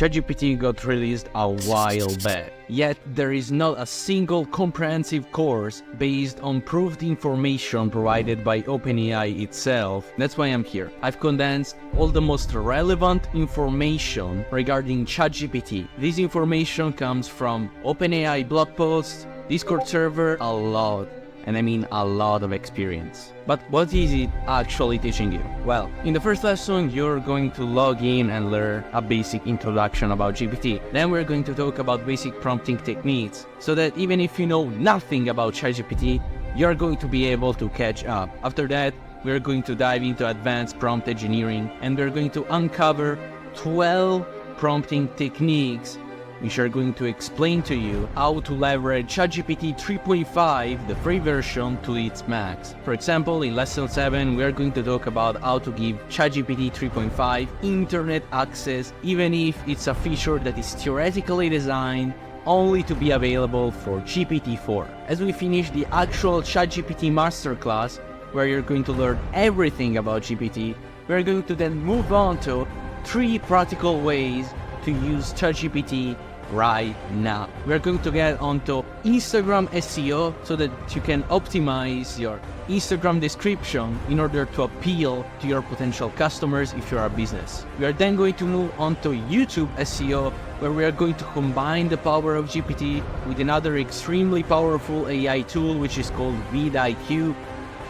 ChatGPT got released a while back, yet there is not a single comprehensive course based on proved information provided by OpenAI itself. That's why I'm here. I've condensed all the most relevant information regarding ChatGPT. This information comes from OpenAI blog posts, Discord server, a lot. And I mean a lot of experience. But what is it actually teaching you? Well, in the first lesson, you're going to log in and learn a basic introduction about GPT. Then we're going to talk about basic prompting techniques, so that even if you know nothing about ChatGPT, you're going to be able to catch up. After that, we're going to dive into advanced prompt engineering, and we're going to uncover 12 prompting techniques which are going to explain to you how to leverage ChatGPT 3.5, the free version, to its max. For example, in lesson 7, we are going to talk about how to give ChatGPT 3.5 internet access, even if it's a feature that is theoretically designed only to be available for GPT-4. As we finish the actual ChatGPT Masterclass, where you're going to learn everything about GPT, we're going to then move on to 3 practical ways to use ChatGPT right now. We're going to get onto Instagram SEO so that you can optimize your Instagram description in order to appeal to your potential customers if you're a business. We are then going to move on to YouTube SEO, where we are going to combine the power of GPT with another extremely powerful AI tool which is called vidIQ.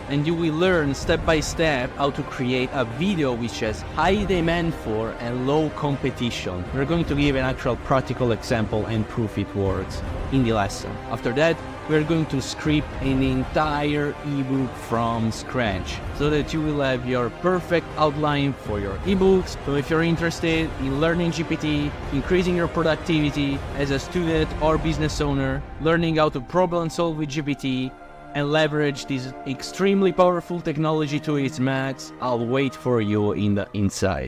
And you will learn step by step how to create a video which has high demand for and low competition. We're going to give an actual practical example and proof it works in the lesson. After that, we're going to script an entire ebook from scratch so that you will have your perfect outline for your ebooks. So if you're interested in learning GPT, increasing your productivity as a student or business owner, learning how to problem solve with GPT, and leverage this extremely powerful technology to its max, I'll wait for you in the inside.